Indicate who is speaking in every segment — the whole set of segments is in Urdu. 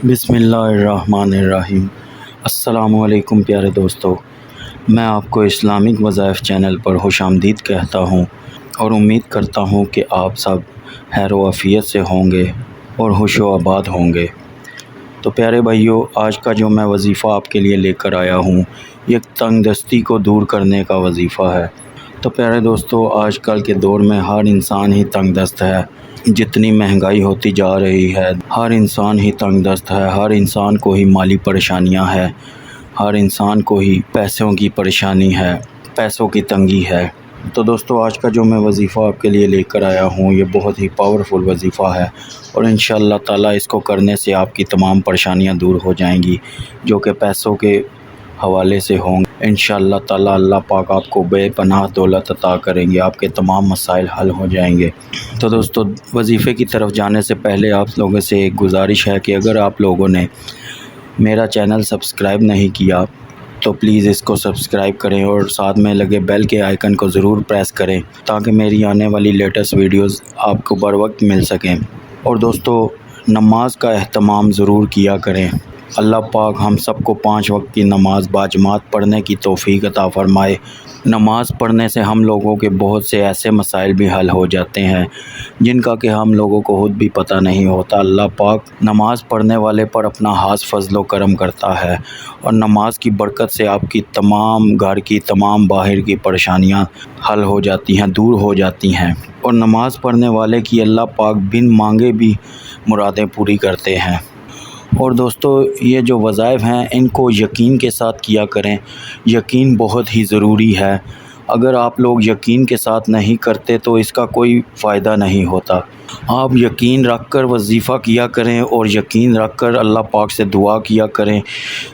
Speaker 1: بسم اللہ الرحمن الرحیم۔ السلام علیکم پیارے دوستو، میں آپ کو اسلامک وظائف چینل پر خوش آمدید کہتا ہوں اور امید کرتا ہوں کہ آپ سب خیر و عافیت سے ہوں گے اور خوش و آباد ہوں گے۔ تو پیارے بھائیو، آج کا جو میں وظیفہ آپ کے لیے لے کر آیا ہوں یہ تنگ دستی کو دور کرنے کا وظیفہ ہے۔ تو پیارے دوستو، آج کل کے دور میں ہر انسان ہی تنگ دست ہے۔ جتنی مہنگائی ہوتی جا رہی ہے ہر انسان ہی تنگ دست ہے، ہر انسان کو ہی مالی پریشانیاں ہیں، ہر انسان کو ہی پیسوں کی پریشانی ہے، پیسوں کی تنگی ہے۔ تو دوستو، آج کا جو میں وظیفہ آپ کے لیے لے کر آیا ہوں یہ بہت ہی پاورفل وظیفہ ہے اور انشاءاللہ تعالیٰ اس کو کرنے سے آپ کی تمام پریشانیاں دور ہو جائیں گی جو کہ پیسوں کے حوالے سے ہوں گے۔ انشاءاللہ تعالیٰ اللہ پاک آپ کو بے پناہ دولت عطا کریں گے، آپ کے تمام مسائل حل ہو جائیں گے۔ تو دوستو، وظیفے کی طرف جانے سے پہلے آپ لوگوں سے ایک گزارش ہے کہ اگر آپ لوگوں نے میرا چینل سبسکرائب نہیں کیا تو پلیز اس کو سبسکرائب کریں اور ساتھ میں لگے بیل کے آئیکن کو ضرور پریس کریں تاکہ میری آنے والی لیٹسٹ ویڈیوز آپ کو بر وقت مل سکیں۔ اور دوستو، نماز کا اہتمام ضرور کیا کریں۔ اللہ پاک ہم سب کو 5 وقت کی نماز باجماعت پڑھنے کی توفیق عطا فرمائے۔ نماز پڑھنے سے ہم لوگوں کے بہت سے ایسے مسائل بھی حل ہو جاتے ہیں جن کا کہ ہم لوگوں کو خود بھی پتہ نہیں ہوتا۔ اللہ پاک نماز پڑھنے والے پر اپنا خاص فضل و کرم کرتا ہے اور نماز کی برکت سے آپ کی تمام گھر کی تمام باہر کی پریشانیاں حل ہو جاتی ہیں، دور ہو جاتی ہیں، اور نماز پڑھنے والے کی اللہ پاک بن مانگے بھی مرادیں پوری کرتے ہیں۔ اور دوستو، یہ جو وظائف ہیں ان کو یقین کے ساتھ کیا کریں۔ یقین بہت ہی ضروری ہے۔ اگر آپ لوگ یقین کے ساتھ نہیں کرتے تو اس کا کوئی فائدہ نہیں ہوتا۔ آپ یقین رکھ کر وظیفہ کیا کریں اور یقین رکھ کر اللہ پاک سے دعا کیا کریں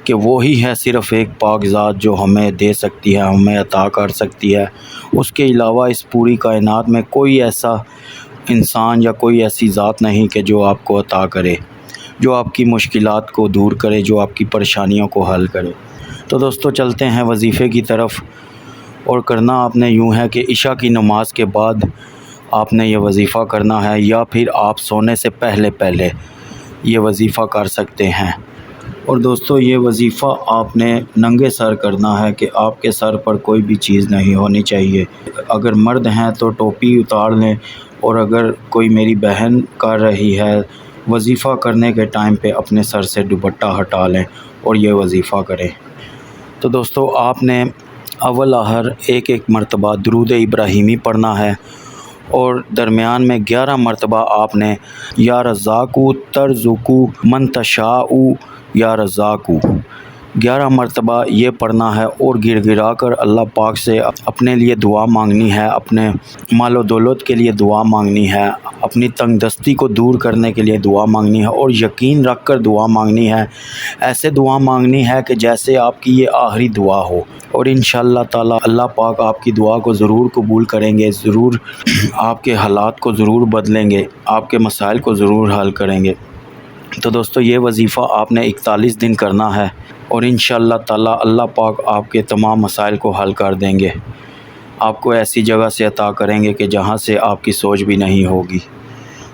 Speaker 1: کہ وہی ہے صرف ایک پاک ذات جو ہمیں دے سکتی ہے، ہمیں عطا کر سکتی ہے۔ اس کے علاوہ اس پوری کائنات میں کوئی ایسا انسان یا کوئی ایسی ذات نہیں کہ جو آپ کو عطا کرے، جو آپ کی مشکلات کو دور کرے، جو آپ کی پریشانیوں کو حل کرے۔ تو دوستو، چلتے ہیں وظیفے کی طرف۔ اور کرنا آپ نے یوں ہے کہ عشاء کی نماز کے بعد آپ نے یہ وظیفہ کرنا ہے یا پھر آپ سونے سے پہلے یہ وظیفہ کر سکتے ہیں۔ اور دوستو، یہ وظیفہ آپ نے ننگے سر کرنا ہے کہ آپ کے سر پر کوئی بھی چیز نہیں ہونی چاہیے۔ اگر مرد ہیں تو ٹوپی اتار لیں، اور اگر کوئی میری بہن کر رہی ہے وظیفہ کرنے کے ٹائم پہ اپنے سر سے دوپٹہ ہٹا لیں اور یہ وظیفہ کریں۔ تو دوستو، آپ نے اول آخر ایک مرتبہ درود ابراہیمی پڑھنا ہے اور درمیان میں 11 مرتبہ آپ نے یا رزاقو ترزقو من تشاء یا رزاقو 11 مرتبہ یہ پڑھنا ہے اور گر گرا کر اللہ پاک سے اپنے لیے دعا مانگنی ہے، اپنے مال و دولت کے لیے دعا مانگنی ہے، اپنی تنگ دستی کو دور کرنے کے لیے دعا مانگنی ہے اور یقین رکھ کر دعا مانگنی ہے۔ ایسے دعا مانگنی ہے کہ جیسے آپ کی یہ آخری دعا ہو، اور انشاءاللہ تعالی اللہ پاک آپ کی دعا کو ضرور قبول کریں گے، ضرور آپ کے حالات کو ضرور بدلیں گے، آپ کے مسائل کو ضرور حل کریں گے۔ تو دوستو، یہ وظیفہ آپ نے 41 دن کرنا ہے اور انشاءاللہ تعالی اللہ پاک آپ کے تمام مسائل کو حل کر دیں گے، آپ کو ایسی جگہ سے عطا کریں گے کہ جہاں سے آپ کی سوچ بھی نہیں ہوگی۔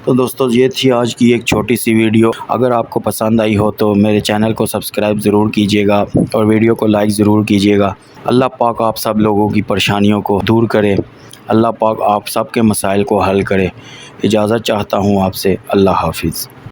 Speaker 1: تو دوستو، یہ تھی آج کی ایک چھوٹی سی ویڈیو۔ اگر آپ کو پسند آئی ہو تو میرے چینل کو سبسکرائب ضرور کیجیے گا اور ویڈیو کو لائک ضرور کیجیے گا۔ اللہ پاک آپ سب لوگوں کی پریشانیوں کو دور کرے، اللہ پاک آپ سب کے مسائل کو حل کرے۔ اجازت چاہتا ہوں آپ سے۔ اللہ حافظ۔